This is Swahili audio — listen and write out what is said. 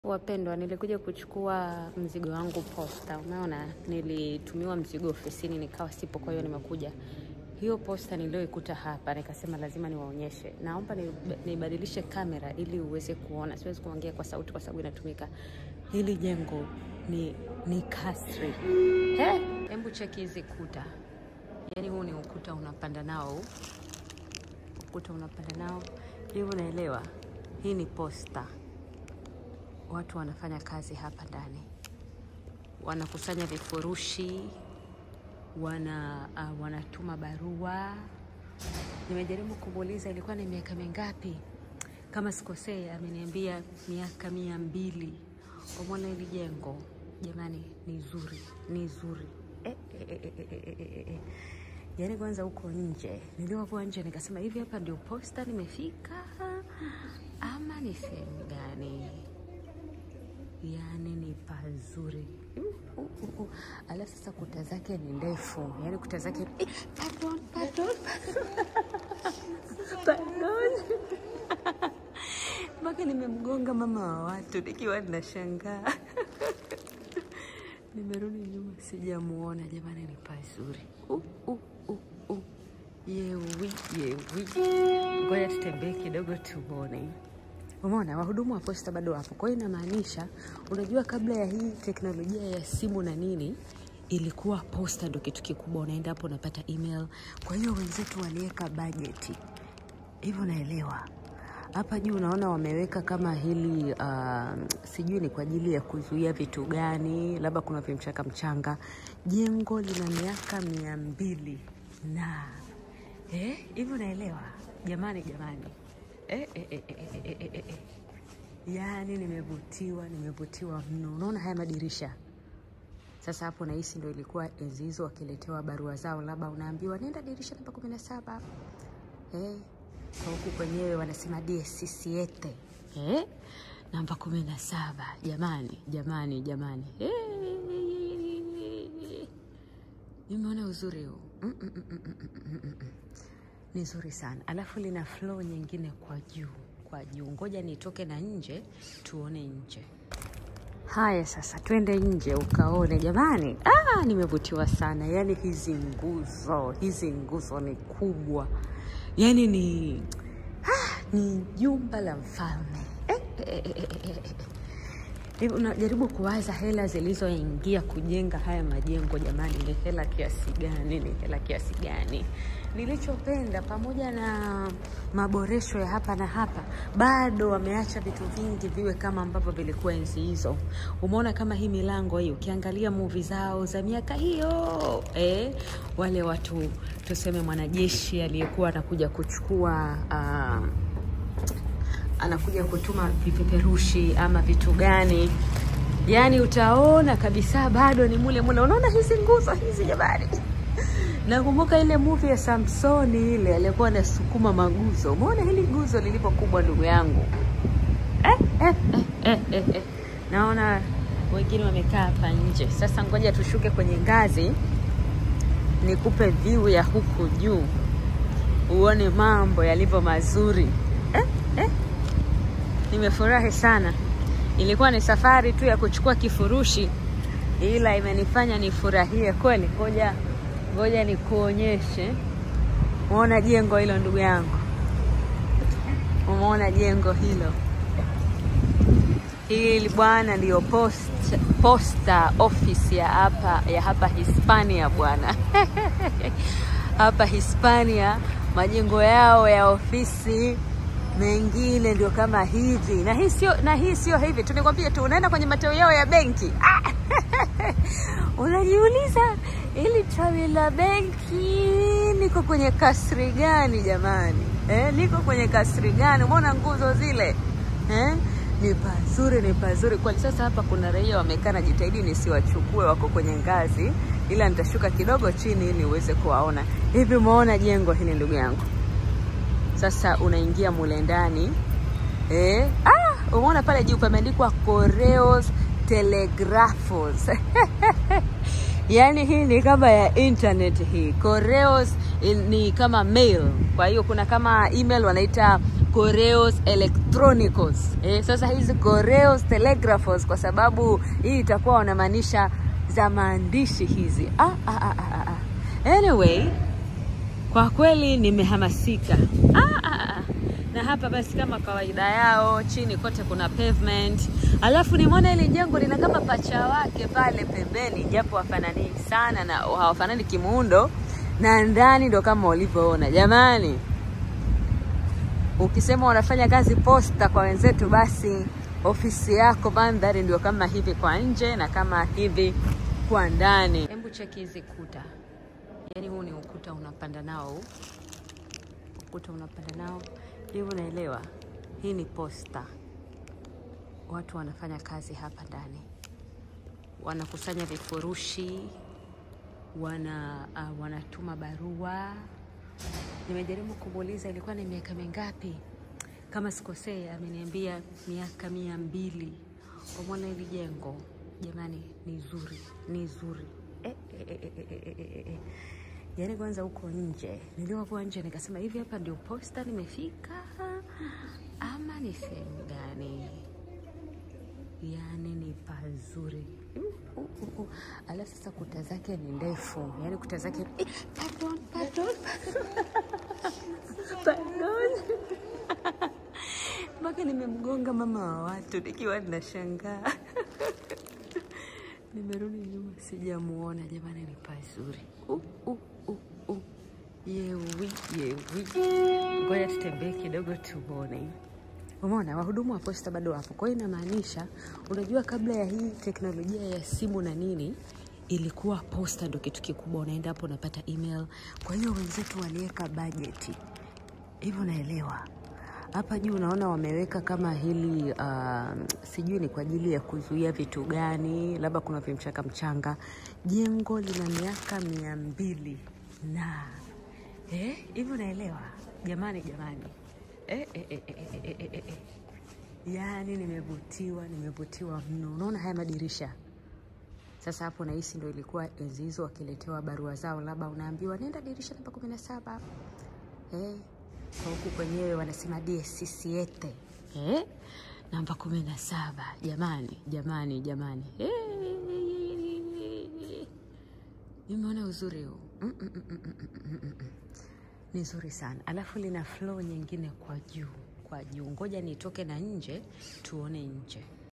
Wapendwa, nilikuja kuchukua mzigo wangu posta. Umeona, nilitumiwa mzigo ofisini nikawa sipo, kwa hiyo nimekuja. Hiyo posta nilioikuta hapa, nikasema lazima niwaonyeshe. Naomba nibadilishe kamera ili uweze kuona. Siwezi kuongea kwa sauti kwa sababu inatumika. Hili jengo ni kasri. Hebu cheki hizi kuta. Yaani huu ni ukuta unapanda nao. Ukuta unapanda nao. Hivi unaelewa? Hii ni posta. Watu wanafanya kazi hapa ndani. Wanakusanya vifurushi, wanatuma barua. Nimejaribu kumuuliza ilikuwa ni miaka mingapi. Kama sikosei ameniambia miaka 200. Umeona hili jengo? Jamani, ni zuri. Yaani kwanza huko nje. Nilipokuwa nje nikasema hivi hapa ndio posta nimefika ama ni sehemu gani? Yaani ni pazuri. Alafu sasa kuta zake ni ndefu. Yaani kuta zake pardon. Mpaka nimemgonga mama wa watu nikiwa ninashangaa. Nimerudi nyuma sijamuona. Jamani, ni pazuri. Yewi. Ngoja tutembee kidogo tuone. Umeona wahudumu wa posta bado hapo. Kwa hiyo inamaanisha, unajua kabla ya hii teknolojia ya simu na nini, ilikuwa posta ndio kitu kikubwa. Unaenda hapo unapata email. Kwa hiyo wenzetu waliweka budget. Hivyo naelewa. Hapa juu unaona wameweka kama hili sijui ni kwa ajili ya kuzuia vitu gani, labda kuna mchanga. Jengo lina miaka 200 na hivyo naelewa. Jamani. Yaani nimevutiwa mno. Unaona haya madirisha? Sasa hapo nahisi ndio ilikuwa enzi hizo wakiletewa barua zao, labda unaambiwa nenda dirisha namba 17. Kwa huku kwenyewe wanasema DSC7. Namba 17. Jamani. Nimeona uzuri huu. Ni nzuri sana. Alafu lina floor nyingine kwa juu. Ngoja nitoke na nje tuone nje. Haya sasa tuende nje ukaone jamani. Nimevutiwa sana. Yaani hizi nguzo ni kubwa. Yaani ni jumba la mfalme. Unajaribu kuwaza hela zilizoingia kujenga haya majengo jamani, ni hela kiasi gani? Nilichopenda pamoja na maboresho ya hapa na hapa, bado wameacha vitu vingi viwe kama ambavyo vilikuwa enzi hizo. Umeona kama hii milango hii, ukiangalia movie zao za miaka hiyo, wale watu tuseme mwanajeshi aliyekuwa anakuja kuchukua anakuja kutuma vipeperushi ama vitu gani, yaani utaona kabisa bado ni mule. Unaona hizi nguzo hizi jamani? Nakumbuka ile movie ya Samsoni ile alikuwa anasukuma maguzo. Umeona hili guzo lilipokubwa ndugu yangu? Naona wengine wamekaa hapa nje. Sasa ngoja tushuke kwenye ngazi nikupe view ya huku juu. Uone mambo yalivyo mazuri. Nimefurahi sana. Ilikuwa ni safari tu ya kuchukua kifurushi, ila imenifanya nifurahie kweli. Ngoja nikuonyeshe. Umeona jengo hilo ndugu yangu? Umeona jengo hilo? Hili bwana ndio posta office ya hapa Hispania bwana. Hapa Hispania majengo yao ya ofisi mengine ndio kama hivi. Na hii sio hivi. Tunikwambia tu unaenda kwenye mateo yao ya benki. Unajiuliza ili tawi la benki niko kwenye kasri gani jamani? Niko kwenye kasri gani? Umeona nguzo zile? Ni pazuri. Kwa sasa hapa kuna raia wamekaa, na jitahidi nisiwachukue, wako kwenye ngazi, ila nitashuka kidogo chini ili uweze kuwaona. Hivi umeona jengo hili ndugu yangu? Sasa unaingia mule ndani. Umeona pale juu pameandikwa Correos Telegrafos. Yaani hii ni kama ya internet hii. Correos ni kama mail. Kwa hiyo kuna kama email wanaita correos electronicos. Sasa hizi correos telegrafos, kwa sababu hii itakuwa wanamaanisha za maandishi hizi. Anyway, kwa kweli nimehamasika. Na hapa basi kama kawaida yao, chini kote kuna pavement. Alafu nimeona ile jengo lina kama pacha wake pale pembeni, japo hafanani sana na hawafanani kimuundo, na ndani ndo kama ulivyoona. Jamani, ukisema unafanya kazi posta kwa wenzetu, basi ofisi yako mandhari ndio kama hivi kwa nje na kama hivi kwa ndani. Hebu cheki hizi kuta. Yaani huu ni ukuta unapanda nao. Ukuta unapanda nao. Hivi unaelewa? Hii ni posta. Watu wanafanya kazi hapa ndani. Wanakusanya vifurushi, wanatuma barua. Nimejaribu kumuuliza ilikuwa ni miaka mingapi. Kama sikosei ameniambia miaka 200. Umeona hili jengo? Jamani, ni zuri. Yaani kwanza huko nje, nilipokuwa nje nikasema hivi hapa ndio posta nimefika ama ni sehemu gani? Yaani ni pazuri. Alafu sasa kuta zake ni ndefu. Yaani kuta zake pardon. Mpaka nimemgonga mama wa watu nikiwa ninashangaa. Nimerudi nyuma sijamuona. Jamani, ni pazuri. Yewi. Ngoja tutembee kidogo tuone. Umeona wahudumu wa posta bado hapo. Kwa hiyo inamaanisha, unajua kabla ya hii teknolojia ya simu na nini, ilikuwa posta ndio kitu kikubwa. Unaenda hapo unapata email. Kwa hiyo wenzetu waliweka budget. Hivyo naelewa. Hapa juu unaona wameweka kama hili sijui ni kwa ajili ya kuzuia vitu gani, labda kuna mchanga. Jengo lina miaka 200 na hivyo naelewa. Jamani. Yaani nimevutiwa mno. Unaona haya madirisha? Sasa hapo nahisi ndio ilikuwa enzi hizo wakiletewa barua zao, labda unaambiwa nenda dirisha namba 17. Kwa huku kwenyewe wanasema DSC7. Namba 17. Jamani. Nimeona uzuri huu. Ni nzuri sana. Alafu lina floor nyingine kwa juu. Ngoja nitoke na nje tuone nje.